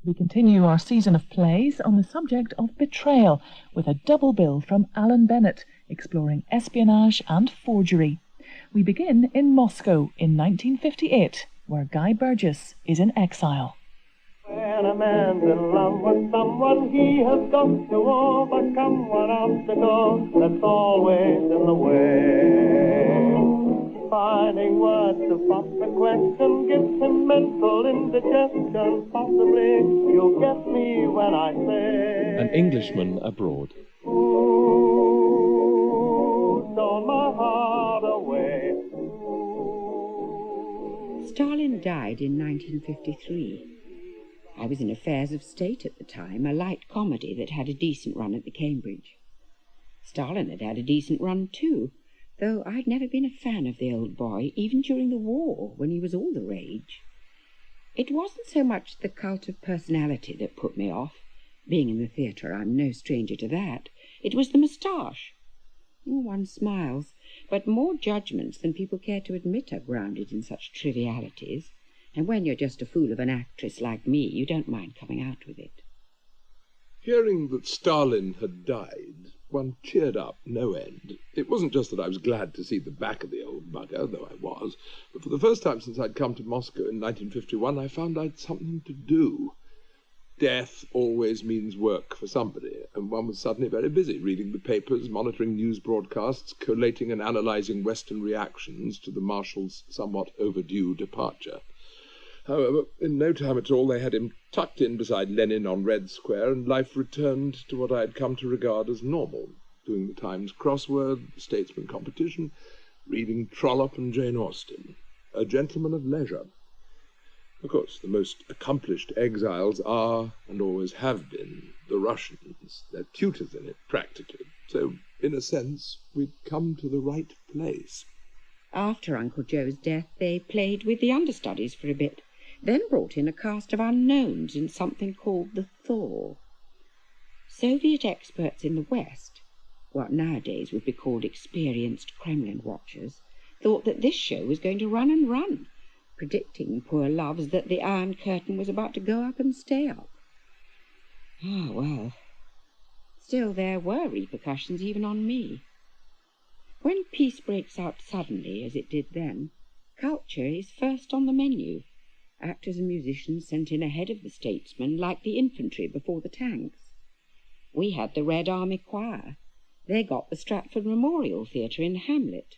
We continue our season of plays on the subject of betrayal with a double bill from Alan Bennett, exploring espionage and forgery. We begin in Moscow in 1958, where Guy Burgess is in exile. When a man's in love with someone, he has got to overcome one obstacle that's always in the way. Finding words to pop the question gives him mental indigestion. Possibly you'll get me when I say An Englishman Abroad. Ooh, stole my heart away. Stalin died in 1953. I was in Affairs of State at the time, a light comedy that had a decent run at the Cambridge. Stalin had had a decent run too, though I'd never been a fan of the old boy, even during the war, when he was all the rage. It wasn't so much the cult of personality that put me off. Being in the theatre, I'm no stranger to that. It was the moustache. One smiles, but more judgments than people care to admit are grounded in such trivialities. And when you're just a fool of an actress like me, you don't mind coming out with it. Hearing that Stalin had died, one cheered up no end. It wasn't just that I was glad to see the back of the old bugger, though I was, but for the first time since I'd come to Moscow in 1951, I found I'd something to do. Death always means work for somebody, and one was suddenly very busy, reading the papers, monitoring news broadcasts, collating and analysing Western reactions to the Marshal's somewhat overdue departure. However, in no time at all, they had him tucked in beside Lenin on Red Square, and life returned to what I had come to regard as normal, doing the Times crossword, the Statesman competition, reading Trollope and Jane Austen, a gentleman of leisure. Of course, the most accomplished exiles are, and always have been, the Russians. They're tutors in it, practically. So, in a sense, we'd come to the right place. After Uncle Joe's death, they played with the understudies for a bit, then brought in a cast of unknowns in something called the Thaw. Soviet experts in the West, what nowadays would be called experienced Kremlin watchers, thought that this show was going to run and run, predicting, poor loves, that the Iron Curtain was about to go up and stay up. Ah, well. Still, there were repercussions even on me. When peace breaks out suddenly, as it did then, culture is first on the menu. Actors and musicians sent in ahead of the statesmen, like the infantry before the tanks. We had the Red Army Choir. They got the Stratford Memorial Theatre in Hamlet.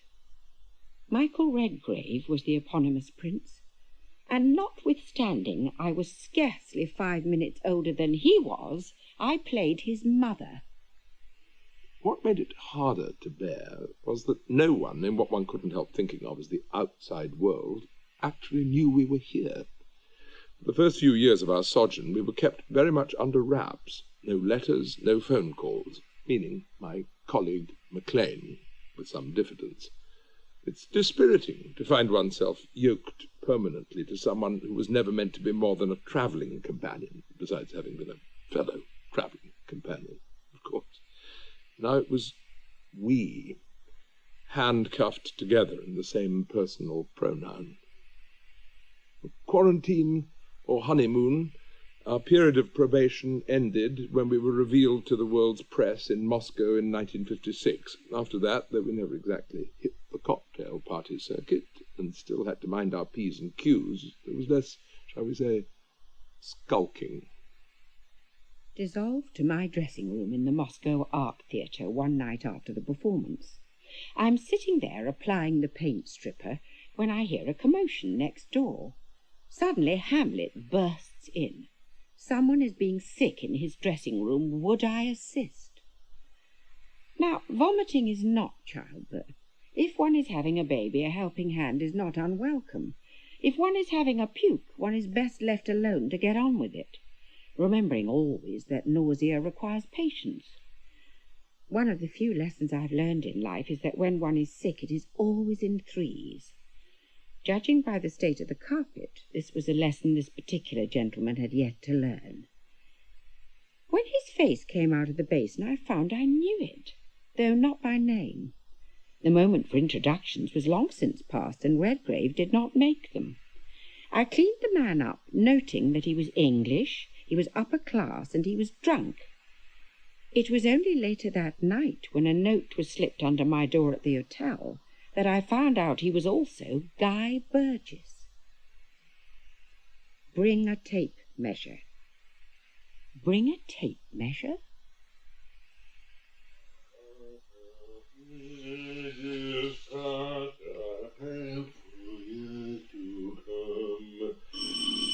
Michael Redgrave was the eponymous prince, and notwithstanding I was scarcely 5 minutes older than he was, I played his mother. What made it harder to bear was that no one, in what one couldn't help thinking of as the outside world, actually knew we were here. For the first few years of our sojourn, we were kept very much under wraps. No letters, no phone calls, meaning my colleague Maclean, with some diffidence. It's dispiriting to find oneself yoked permanently to someone who was never meant to be more than a travelling companion, besides having been a fellow travelling companion, of course. Now it was we, handcuffed together in the same personal pronoun. Quarantine or honeymoon, our period of probation ended when we were revealed to the world's press in Moscow in 1956. After that, though we never exactly hit the cocktail party circuit and still had to mind our P's and Q's, there was less, shall we say, skulking. Dissolved to my dressing room in the Moscow Art Theatre one night after the performance. I'm sitting there applying the paint stripper when I hear a commotion next door. Suddenly Hamlet bursts in. Someone is being sick in his dressing room. Would I assist? Now, vomiting is not childbirth. If one is having a baby, a helping hand is not unwelcome. If one is having a puke, one is best left alone to get on with it, remembering always that nausea requires patience. One of the few lessons I've learned in life is that when one is sick, it is always in threes. Judging by the state of the carpet, this was a lesson this particular gentleman had yet to learn. When his face came out of the basin, I found I knew it, though not by name. The moment for introductions was long since past, and Redgrave did not make them. I cleaned the man up, noting that he was English, He was upper class and he was drunk. It was only later that night, when a note was slipped under my door at the hotel, that I found out he was also Guy Burgess. Bring a tape measure. Bring a tape measure?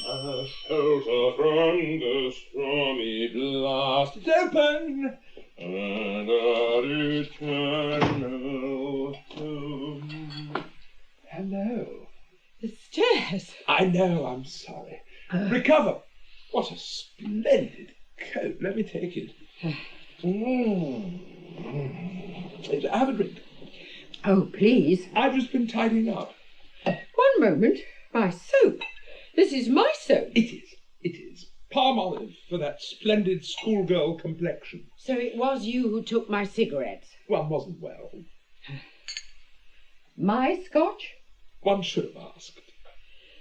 A shelter from the stormy blast. It's open! And a eternal home. Hello. The stairs. I know, I'm sorry. Recover. What a splendid coat. Let me take it. Have a drink. Oh, please. I've just been tidying up. One moment. My soap. This is my soap. It is. Palm olive for that splendid schoolgirl complexion. So it was you who took my cigarettes? One wasn't well. My scotch? One should have asked.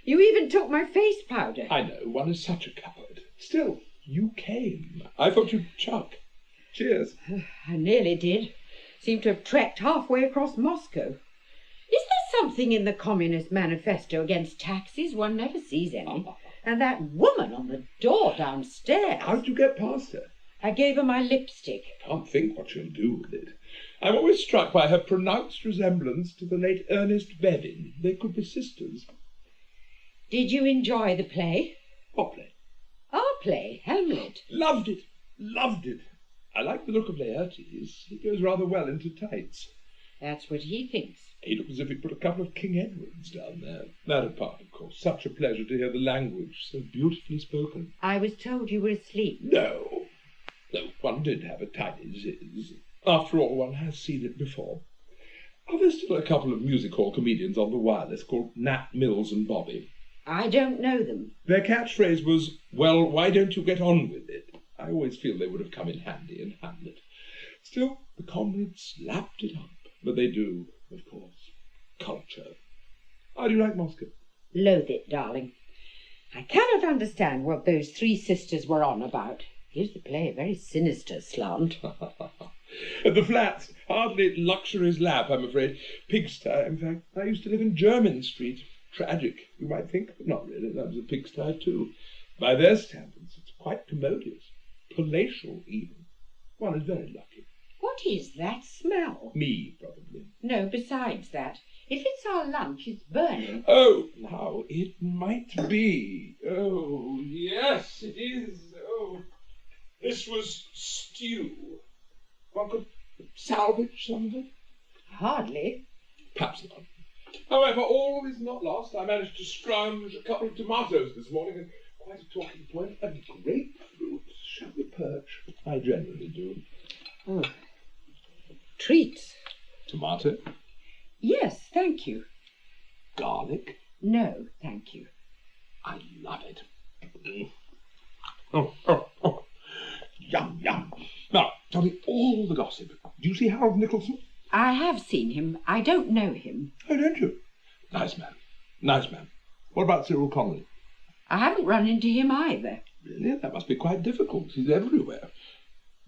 You even took my face powder. I know, one is such a coward. Still, you came. I thought you'd chuck. Cheers. I nearly did. Seemed to have trekked halfway across Moscow. Is there something in the Communist Manifesto against taxis? One never sees any. And that woman on the door downstairs. How did you get past her? I gave her my lipstick. I can't think what she'll do with it. I'm always struck by her pronounced resemblance to the late Ernest Bevin. They could be sisters. Did you enjoy the play? What play? Our play, Hamlet. Loved it. Loved it. I like the look of Laertes. He goes rather well into tights. That's what he thinks. He looked as if he'd put a couple of King Edwards down there. That apart, of course, such a pleasure to hear the language so beautifully spoken. I was told you were asleep. No. No, one did have a tiny ziz. After all, one has seen it before. Are there still a couple of music hall comedians on the wireless called Nat Mills and Bobby? I don't know them. Their catchphrase was, well, why don't you get on with it? I always feel they would have come in handy in Hamlet. Still, the comrades slapped it up. But they do, of course. Culture. How do you like Moscow? Loathe it, darling. I cannot understand what those three sisters were on about. Gives the play a very sinister slant. At the flats, hardly luxury's lap, I'm afraid. Pigsty, in fact. I used to live in Jermyn Street. Tragic, you might think, but not really. That was a pigsty too. By their standards, it's quite commodious. Palatial, even. One is very lucky. What is that smell? Me, probably. No, besides that. If it's our lunch, it's burning. Oh, now, it might be. Oh, yes, it is. Oh, this was stew. One could salvage some of it. Hardly. Perhaps not. However, all is not lost. I managed to scrounge a couple of tomatoes this morning, and quite a talking point. And grapefruit. Shall we perch? I generally do. Oh. Treats. Tomato? Yes, thank you. Garlic? No, thank you. I love it. Oh. Yum, yum. Now, tell me all the gossip. Do you see Harold Nicholson? I have seen him. I don't know him. Oh, don't you? Nice man. Nice man. What about Cyril Connolly? I haven't run into him either. Really? That must be quite difficult. He's everywhere.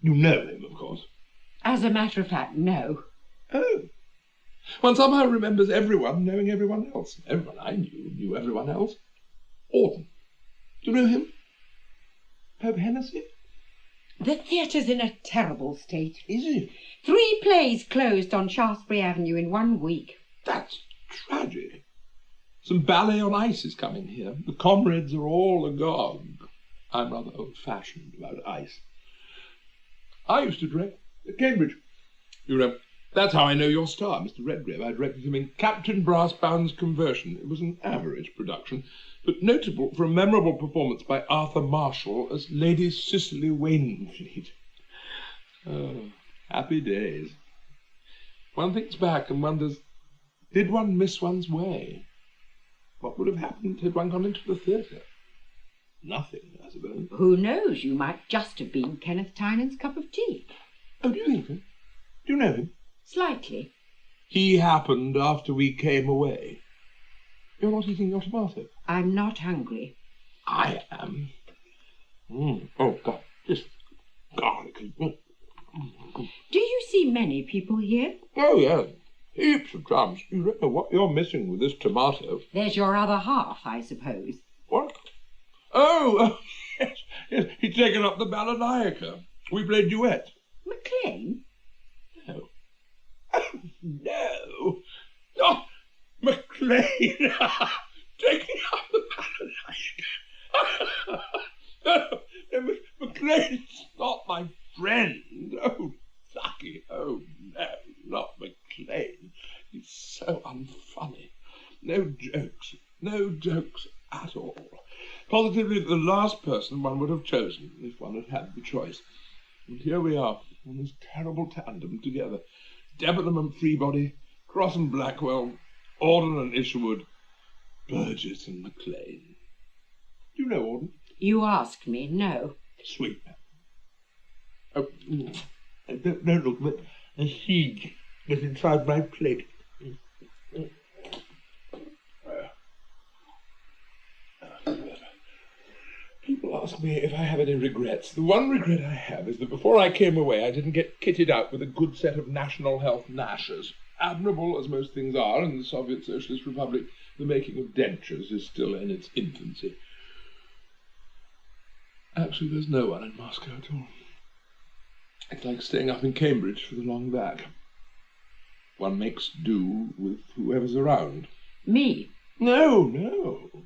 You know him, of course. As a matter of fact, no. Oh. One somehow remembers everyone knowing everyone else. Everyone I knew everyone else. Auden. Do you know him? Pope Hennessy? The theatre's in a terrible state. Is it? 3 plays closed on Shaftesbury Avenue in 1 week. That's tragic. Some ballet on ice is coming here. The comrades are all agog. I'm rather old-fashioned about ice. I used to direct at Cambridge. You know, that's how I know your star, Mr. Redgrave. I directed him in Captain Brassbound's Conversion. It was an average production, but notable for a memorable performance by Arthur Marshall as Lady Cicely Wainfleet. Oh, happy days. One thinks back and wonders, did one miss one's way? What would have happened had one gone into the theatre? Nothing, I suppose. Who knows? You might just have been Kenneth Tynan's cup of tea. Oh, do you think so? Do you know him? Slightly. He happened after we came away. You're not eating your tomato? I'm not hungry. I am. Oh, God, this garlic is... Do you see many people here? Oh, yes, heaps of chance. You don't know what you're missing with this tomato. There's your other half, I suppose. What? Oh, yes, he's taken up the balalaika. We played duet. MacLean? No. Oh, no. Oh, MacLean. Taking up the balalaika. No, MacLean's not my friend. Oh, sucky. Oh, no, not MacLean. He's so unfunny. No jokes at all. Positively the last person one would have chosen if one had had the choice. And here we are, in this terrible tandem together. Debenham and Freebody, Cross and Blackwell, Auden and Isherwood, Burgess and MacLean. Do you know Auden? You asked me, no. Sweet man. Oh, don't look, but a siege is inside my plate. People ask me if I have any regrets. The one regret I have is that before I came away I didn't get kitted out with a good set of National Health nashers. Admirable as most things are in the Soviet Socialist Republic, the making of dentures is still in its infancy. Actually, there's no one in Moscow at all. It's like staying up in Cambridge for the long back. One makes do with whoever's around. Me? No.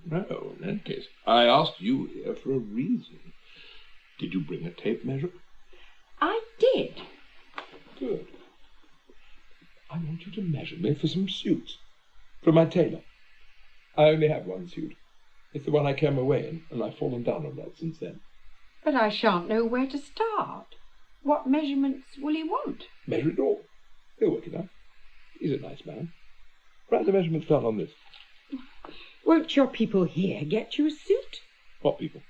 In any case, I asked you here for a reason. Did you bring a tape measure? I did. Good. I want you to measure me for some suits. For my tailor. I only have one suit. It's the one I came away in, and I've fallen down on that since then. But I shan't know where to start. What measurements will he want? Measure it all. He'll work it out. He's a nice man. Write the measurements down on this. Won't your people here get you a suit? What people?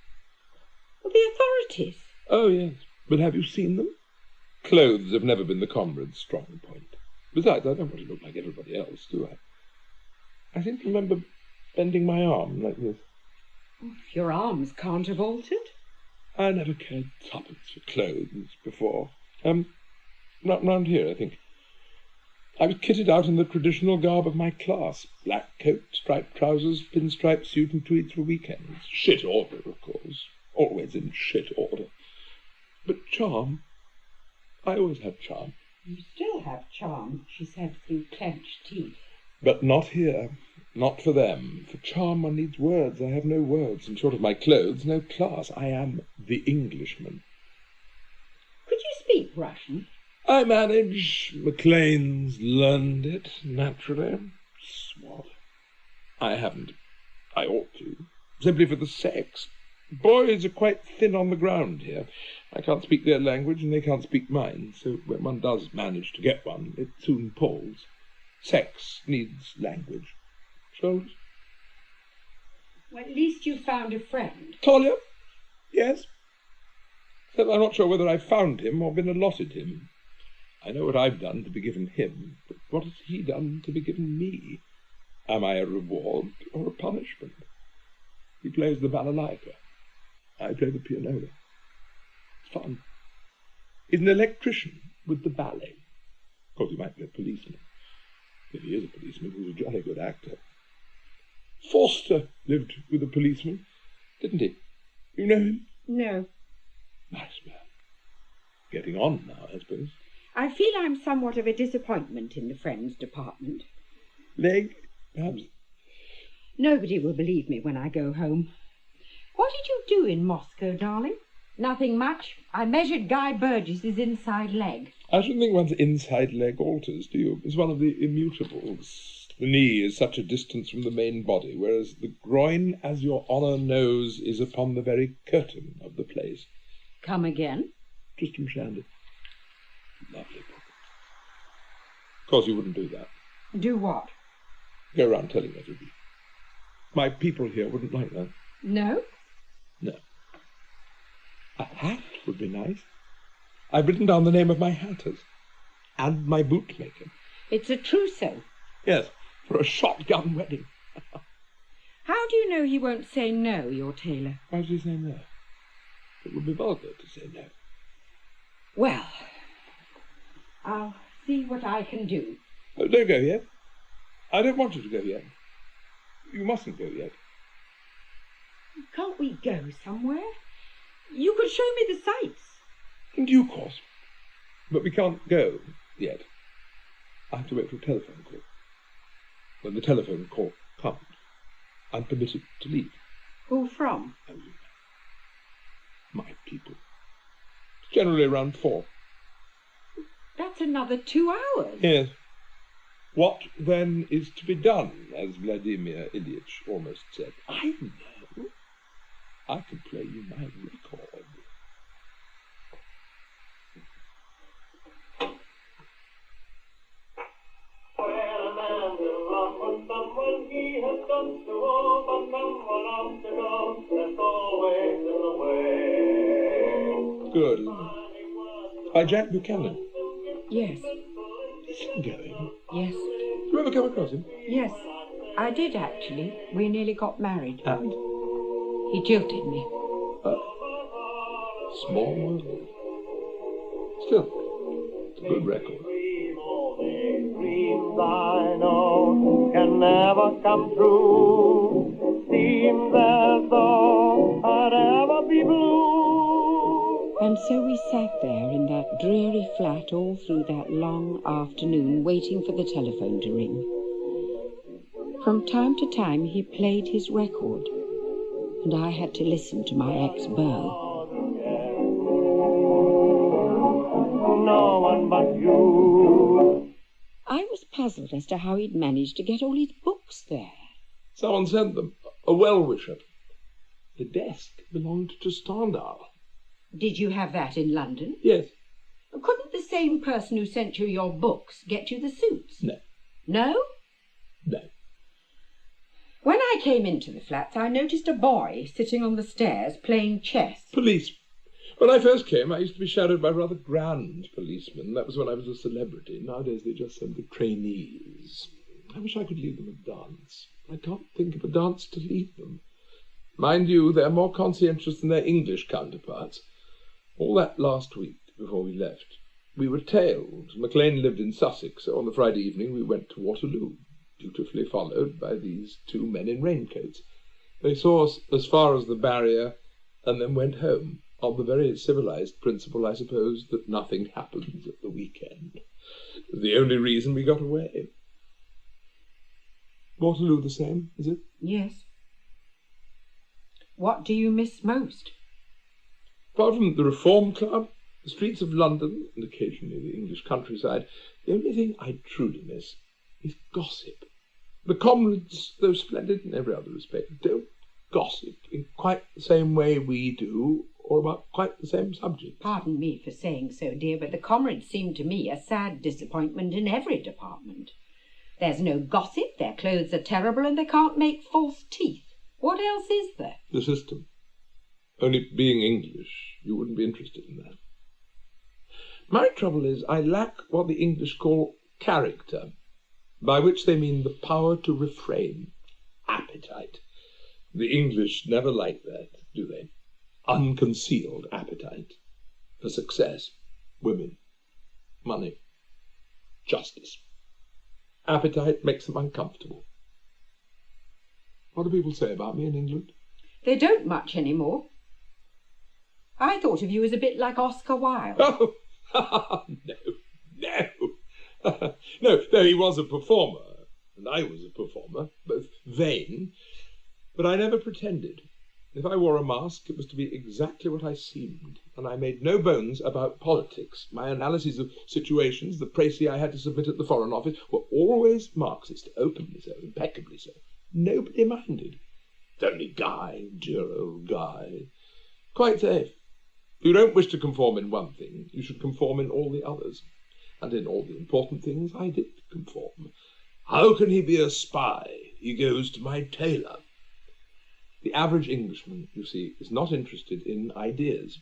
Well, the authorities. Oh, yes. But have you seen them? Clothes have never been the comrade's strong point. Besides, I don't want to look like everybody else, do I? I seem to remember bending my arm like this. Your arms can't have altered. I never cared twopence for clothes before. Not round here, I think. I was kitted out in the traditional garb of my class. Black coat, striped trousers, pinstripe suit and tweeds for weekends. Shit order, of course. Always in shit order. But charm. I always had charm. You still have charm, she said through clenched teeth. But not here. Not for them. For charm one needs words. I have no words, and short of my clothes, no class. I am the Englishman. Could you speak Russian? I manage. MacLean's learned it, naturally. Swat. I haven't. I ought to. Simply for the sex. Boys are quite thin on the ground here. I can't speak their language, and they can't speak mine, so when one does manage to get one, it soon palls. Sex needs language. Shoulders? Well, at least you found a friend. Tailor? Yes. Except I'm not sure whether I've found him or been allotted him. I know what I've done to be given him, but what has he done to be given me? Am I a reward or a punishment? He plays the balalaika. I play the pianola. It's fun. He's an electrician with the ballet. Of course, he might be a policeman. If he is a policeman, he's a jolly good actor. Forster lived with a policeman, didn't he? You know him? No. Nice man. Getting on now, I suppose. I feel I'm somewhat of a disappointment in the Friends department. Leg, perhaps? Nobody will believe me when I go home. What did you do in Moscow, darling? Nothing much. I measured Guy Burgess's inside leg. I shouldn't think one's inside leg alters, do you? It's one of the immutables. The knee is such a distance from the main body, whereas the groin, as your honour knows, is upon the very curtain of the place. Come again? Tristram Shandy. Lovely pocket. Of course you wouldn't do that. Do what? Go round telling everybody. My people here wouldn't like that. No? No. A hat would be nice. I've written down the name of my hatters. And my bootmaker. It's a trousseau. Yes, for a shotgun wedding. How do you know he won't say no, your tailor? Why does he say no? It would be vulgar to say no. Well, I'll see what I can do. Oh, don't go yet. I don't want you to go yet. You mustn't go yet. Can't we go somewhere? You could show me the sights. In due course. But we can't go yet. I have to wait for a telephone call. When the telephone call comes, I'm permitted to leave. Who from? Oh, my people. It's generally around 4. That's another 2 hours. Yes. What, then, is to be done, as Vladimir Ilyich almost said? I know. I can play you my record. When a man's in love with someone, he has got to overcome one obstacle that's always in the way. Good. By Jack Buchanan. Yes. Is he going? Yes. Do you ever come across him? Yes. I did, actually. We nearly got married. And? He jilted me. Small world. Still, it's a good record. Dreams I know can never come true. Seems as though I'd ever be blue. And so we sat there in that dreary flat all through that long afternoon, waiting for the telephone to ring. From time to time he played his record, and I had to listen to my ex-beau. No one but you. I was puzzled as to how he'd managed to get all his books there. Someone sent them. A well-wisher. The desk belonged to Stendhal. Did you have that in London? Yes. Couldn't the same person who sent you your books get you the suits? No. No? No. When I came into the flats, I noticed a boy sitting on the stairs playing chess. Police. When I first came, I used to be shadowed by rather grand policemen. That was when I was a celebrity. Nowadays they just send the trainees. I wish I could lead them a dance. I can't think of a dance to lead them. Mind you, they're more conscientious than their English counterparts. All that last week, before we left, we were tailed. Maclean lived in Sussex, so on the Friday evening we went to Waterloo, dutifully followed by these 2 men in raincoats. They saw us as far as the barrier and then went home, on the very civilized principle, I suppose, that nothing happens at the weekend. It was the only reason we got away. Waterloo the same, is it? Yes. What do you miss most? Apart from the Reform Club, the streets of London, and occasionally the English countryside, the only thing I truly miss is gossip. The comrades, though splendid in every other respect, don't gossip in quite the same way we do, or about quite the same subject. Pardon me for saying so, dear, but the comrades seem to me a sad disappointment in every department. There's no gossip, their clothes are terrible, and they can't make false teeth. What else is there? The system. Only being English, you wouldn't be interested in that. My trouble is I lack what the English call character, by which they mean the power to refrain, appetite. The English never like that, do they? Unconcealed appetite for success, women, money, justice. Appetite makes them uncomfortable. What do people say about me in England? They don't much anymore. I thought of you as a bit like Oscar Wilde. Oh, no. No, he was a performer, and I was a performer, both vain, but I never pretended. If I wore a mask, it was to be exactly what I seemed, and I made no bones about politics. My analyses of situations, the précis I had to submit at the Foreign Office, were always Marxist, openly so, impeccably so. Nobody minded. It's only Guy, dear old Guy. Quite safe. If you don't wish to conform in one thing, you should conform in all the others. And in all the important things, I did conform. How can he be a spy? He goes to my tailor. The average Englishman, you see, is not interested in ideas.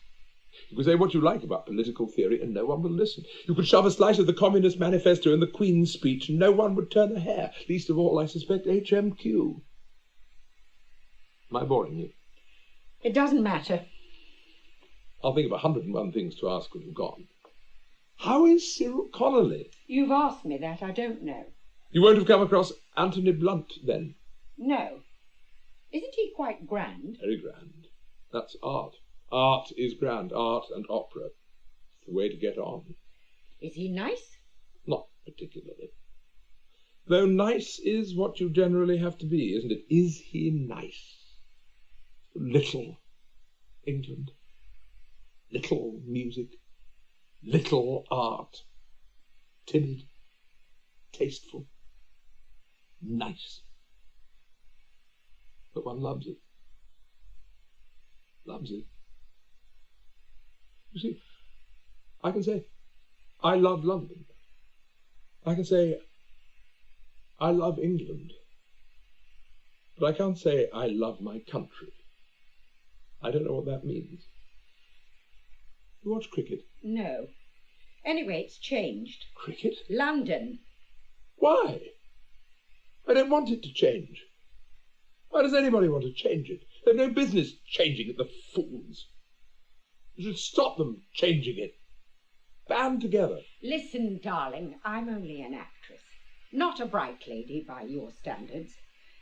You can say what you like about political theory, and no one will listen. You could shove a slice of the Communist Manifesto in the Queen's speech, and no one would turn a hair. Least of all, I suspect, HMQ. Am I boring you? It doesn't matter. I'll think of 101 things to ask when you've gone. How is Cyril Connolly? You've asked me that, I don't know. You won't have come across Anthony Blunt, then? No. Isn't he quite grand? Very grand. That's art. Art is grand. Art and opera. It's the way to get on. Is he nice? Not particularly. Though nice is what you generally have to be, isn't it? Is he nice? Little England. Little music. Little art. Timid. Tasteful. Nice. But one loves it. Loves it. You see, I can say, I love London. I can say, I love England. But I can't say, I love my country. I don't know what that means. You watch cricket? No. Anyway, it's changed. Cricket? London. Why? I don't want it to change. Why does anybody want to change it? They've no business changing it, the fools. You should stop them changing it. Band together. Listen, darling, I'm only an actress. Not a bright lady by your standards.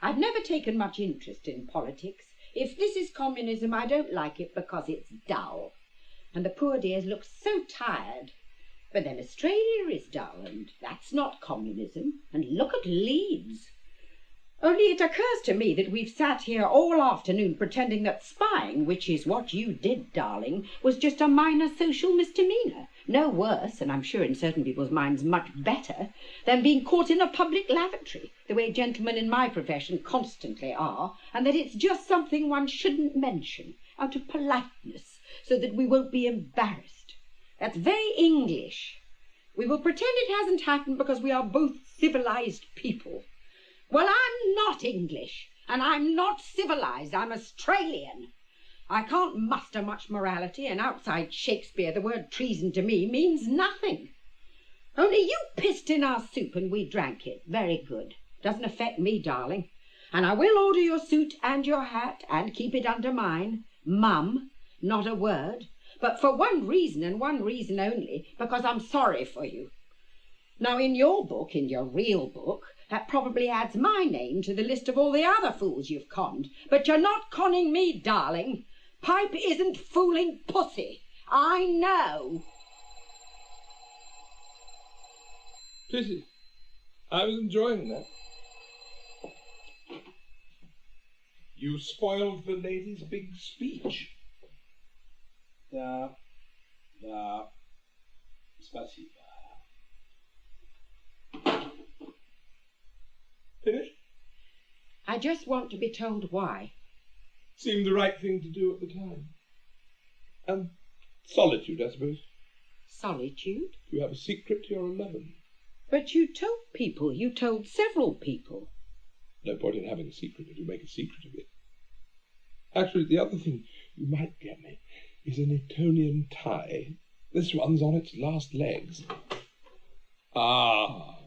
I've never taken much interest in politics. If this is communism, I don't like it because it's dull. And the poor dears look so tired. But then Australia is dull, and that's not communism. And look at Leeds. Only it occurs to me that we've sat here all afternoon pretending that spying, which is what you did, darling, was just a minor social misdemeanour. No worse, and I'm sure in certain people's minds much better, than being caught in a public lavatory, the way gentlemen in my profession constantly are, and that it's just something one shouldn't mention, out of politeness, so that we won't be embarrassed. That's very English. We will pretend it hasn't happened because we are both civilised people. Well, I'm not English, and I'm not civilised. I'm Australian. I can't muster much morality, and outside Shakespeare the word treason to me means nothing. Only you pissed in our soup and we drank it. Very good. Doesn't affect me, darling. And I will order your suit and your hat and keep it under mine. Mum, not a word. But for one reason and one reason only, because I'm sorry for you. Now, in your book, in your real book, that probably adds my name to the list of all the other fools you've conned. But you're not conning me, darling. Pipe isn't fooling pussy. I know. Pity. I was enjoying that. You spoiled the lady's big speech. Да, спасибо. Finished? I just want to be told why. Seemed the right thing to do at the time. Solitude, I suppose. Solitude? You have a secret, you're alone. But you told people. You told several people. No point in having a secret if you make a secret of it. Actually, the other thing you might get me is an Etonian tie. This one's on its last legs. Ah,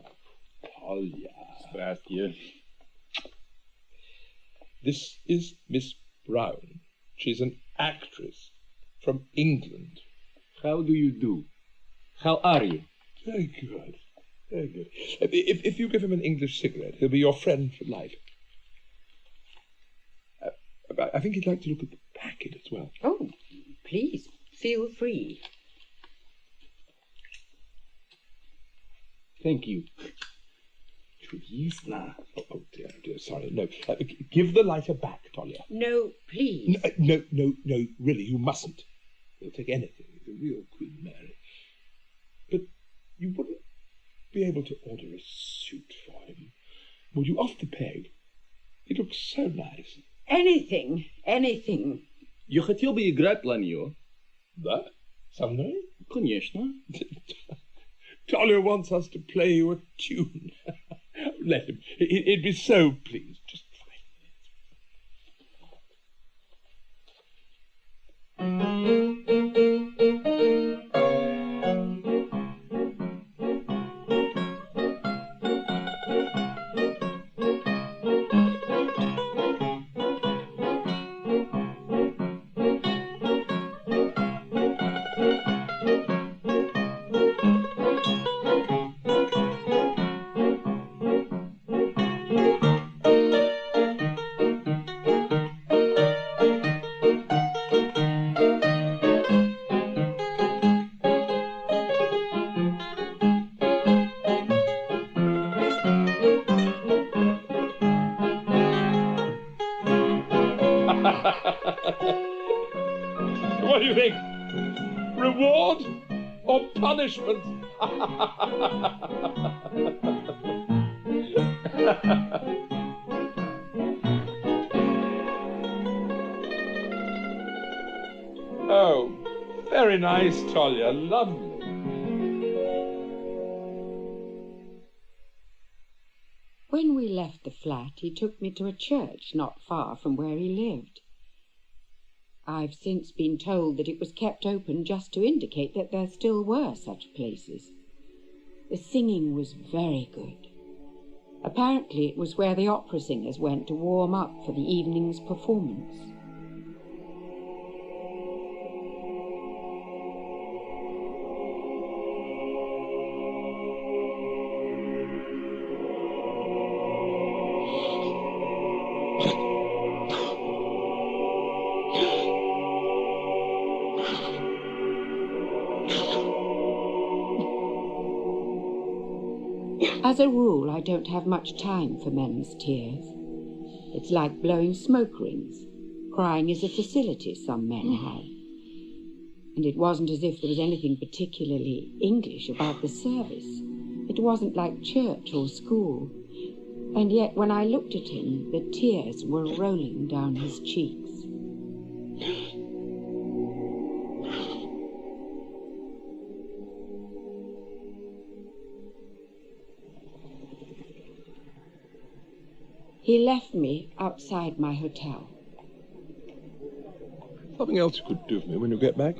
Talia. Здравствуйте. This is Miss Browne. She's an actress from England. How do you do? How are you? Very good. Very good. If you give him an English cigarette, he'll be your friend for life. I think he'd like to look at the packet as well. Oh, please, feel free. Thank you. Чудесно. Oh dear, sorry. No, give the lighter back, Talia. No, please. No, really, you mustn't. He'll take anything. He's a real Queen Mary. But you wouldn't be able to order a suit for him, would you? Off the peg. He looks so nice. Anything. Я хотел бы играть для нее. Да? Со мной? Конечно. Talia wants us to play you a tune. Let him. He'd be so pleased. Just 5 minutes. What do you think? Reward or punishment? Oh, very nice, Talia. Lovely. When we left the flat, he took me to a church not far from where he lived. I've since been told that it was kept open just to indicate that there still were such places. The singing was very good. Apparently it was where the opera singers went to warm up for the evening's performance. As a rule, I don't have much time for men's tears. It's like blowing smoke rings. Crying is a facility some men have. And it wasn't as if there was anything particularly English about the service. It wasn't like church or school. And yet, when I looked at him, the tears were rolling down his cheeks. He left me outside my hotel. Something else you could do for me when you get back?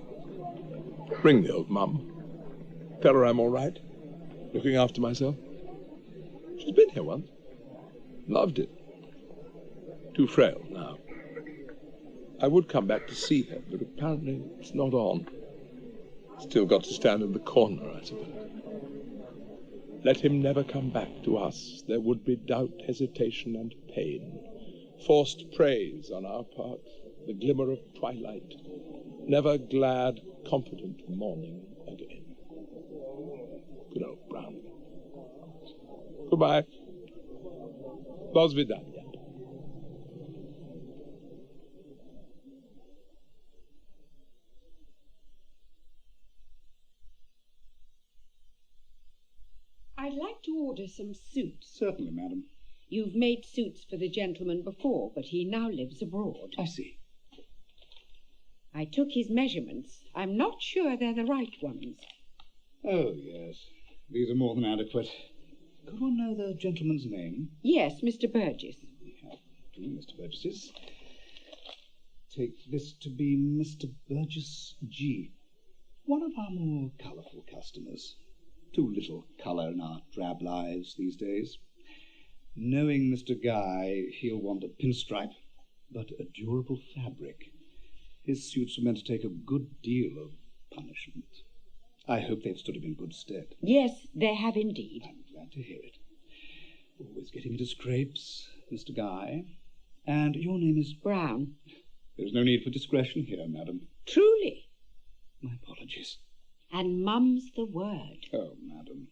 Ring the old mum. Tell her I'm all right. Looking after myself. She's been here once. Loved it. Too frail now. I would come back to see her, but apparently it's not on. Still got to stand in the corner, I suppose. Let him never come back to us. There would be doubt, hesitation, and pain. Forced praise on our part, the glimmer of twilight. Never glad, confident morning again. Good old Browne. Goodbye. Do svidania. I'd like to order some suits. Certainly, madam. You've made suits for the gentleman before, but he now lives abroad. I see. I took his measurements. I'm not sure they're the right ones. Oh, yes. These are more than adequate. Could one know the gentleman's name? Yes, Mr. Burgess. We have two Mr. Burgesses. Take this to be Mr. Burgess G. One of our more colourful customers. Too little colour in our drab lives these days. Knowing Mr. Guy, he'll want a pinstripe, but a durable fabric. His suits were meant to take a good deal of punishment. I hope they've stood him in good stead. Yes, they have indeed. I'm glad to hear it. Always getting into scrapes, Mr. Guy. And your name is... Browne. There's no need for discretion here, madam. Truly. My apologies. And mum's the word. Oh, madam.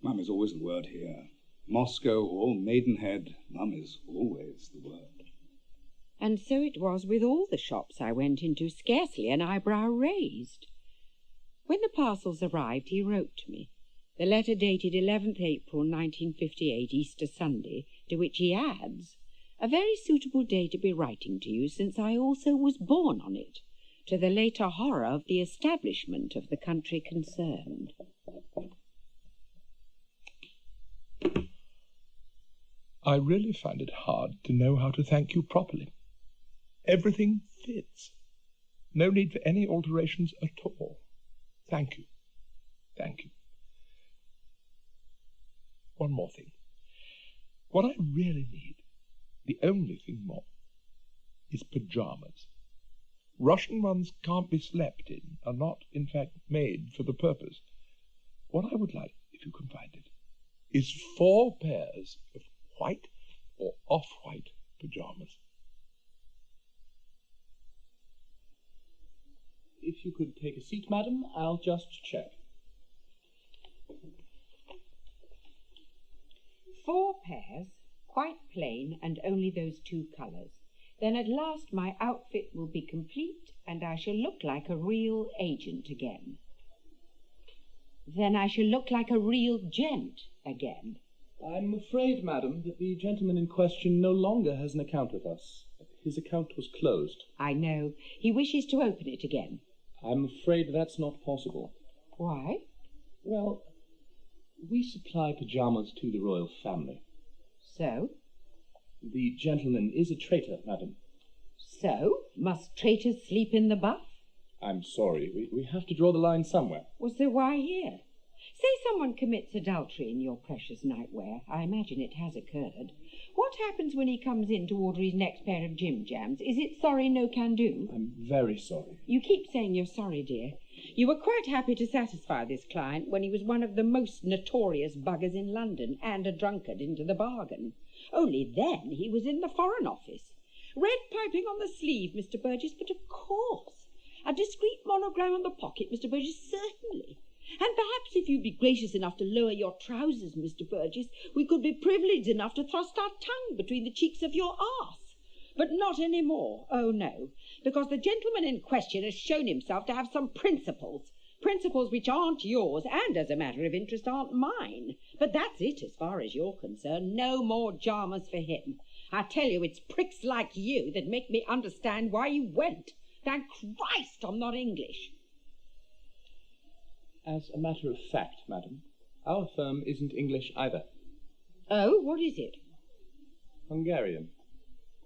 Mum is always the word here. Moscow or Maidenhead, mum is always the word. And so it was with all the shops I went into, scarcely an eyebrow raised. When the parcels arrived, he wrote to me. The letter dated 11th April 1958, Easter Sunday, to which he adds, "A very suitable day to be writing to you, since I also was born on it, to the later horror of the establishment of the country concerned." I really find it hard to know how to thank you properly. Everything fits. No need for any alterations at all. Thank you. Thank you. One more thing. What I really need, the only thing more, is pyjamas. Russian ones can't be slept in, are not, in fact, made for the purpose. What I would like, if you can find it, is 4 pairs of white or off-white pyjamas. If you could take a seat, madam, I'll just check. 4 pairs, quite plain, and only those 2 colours. Then at last my outfit will be complete, and I shall look like a real agent again. Then I shall look like a real gent again. I'm afraid, madam, that the gentleman in question no longer has an account with us. His account was closed. I know. He wishes to open it again. I'm afraid that's not possible. Why? Well, we supply pyjamas to the royal family. So? The gentleman is a traitor, madam. So? Must traitors sleep in the buff? I'm sorry. We have to draw the line somewhere. Well, so why here? Say someone commits adultery in your precious nightwear. I imagine it has occurred. What happens when he comes in to order his next pair of Jim Jams? Is it sorry, no can do? I'm very sorry. You keep saying you're sorry, dear. You were quite happy to satisfy this client when he was one of the most notorious buggers in London, and a drunkard into the bargain. Only then he was in the Foreign Office. Red piping on the sleeve, Mr. Burgess, but of course. A discreet monogram on the pocket, Mr. Burgess, certainly. And perhaps if you'd be gracious enough to lower your trousers, Mr. Burgess, we could be privileged enough to thrust our tongue between the cheeks of your arse. But not any more, oh no, because the gentleman in question has shown himself to have some principles. Principles which aren't yours, and as a matter of interest aren't mine. But that's it as far as you're concerned. No more jamas for him. I tell you, it's pricks like you that make me understand why you went. Thank Christ I'm not English. As a matter of fact, madam, our firm isn't English either. Oh, what is it? Hungarian.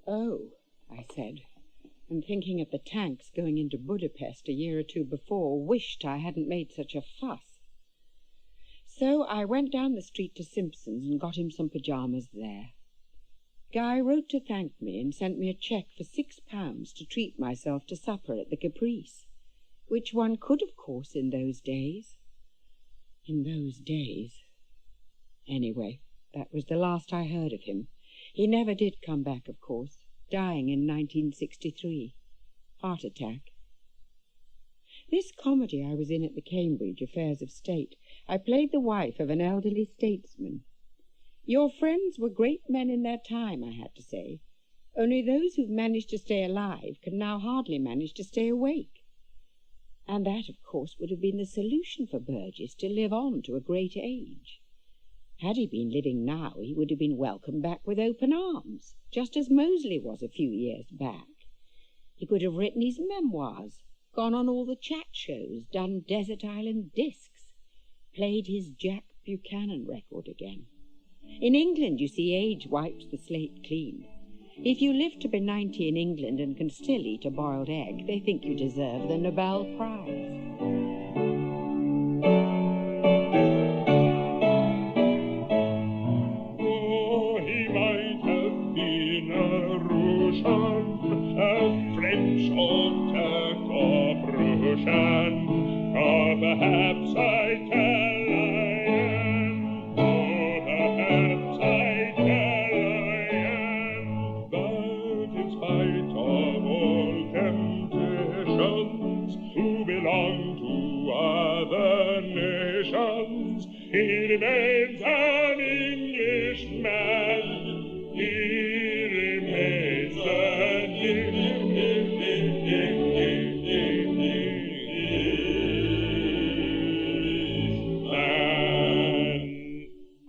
Oh, I said, and thinking of the tanks going into Budapest a year or two before, wished I hadn't made such a fuss. So I went down the street to Simpson's and got him some pyjamas there. Guy wrote to thank me and sent me a cheque for £6 to treat myself to supper at the Caprice, which one could, of course, in those days. In those days. Anyway, that was the last I heard of him. He never did come back, of course, dying in 1963. Heart attack. This comedy I was in at the Cambridge Affairs of State, I played the wife of an elderly statesman. Your friends were great men in their time, I had to say. Only those who've managed to stay alive can now hardly manage to stay awake. And that, of course, would have been the solution for Burgess to live on to a great age. Had he been living now, he would have been welcomed back with open arms, just as Moseley was a few years back. He could have written his memoirs, gone on all the chat shows, done Desert Island Discs, played his Jack Buchanan record again. In England, you see, age wipes the slate clean. If you live to be 90 in England and can still eat a boiled egg, they think you deserve the Nobel Prize. Oh, he might have been a Russian, a French or Turk or Prussian, or perhaps Italian. He remains an Englishman. He remains an Englishman.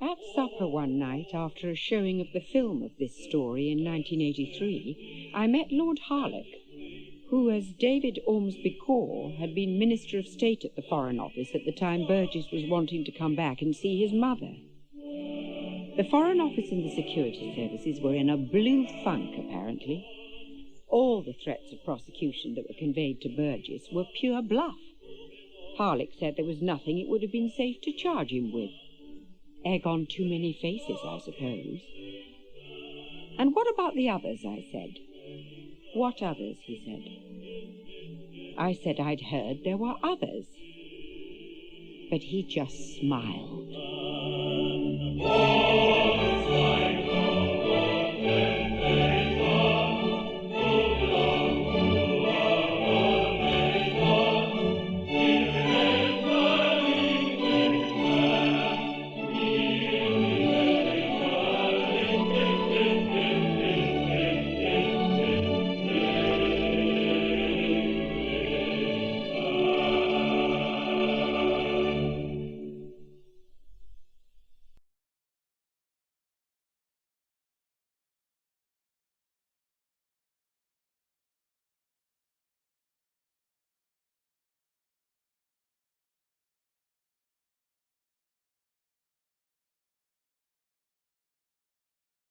At supper one night, after a showing of the film of this story in 1983, I met Lord Harlech, who, as David Ormsby Core, had been Minister of State at the Foreign Office at the time Burgess was wanting to come back and see his mother. The Foreign Office and the security services were in a blue funk, apparently. All the threats of prosecution that were conveyed to Burgess were pure bluff. Harlech said there was nothing it would have been safe to charge him with. Egg on too many faces, I suppose. And what about the others, I said. What others, he said. I said I'd heard there were others. But he just smiled.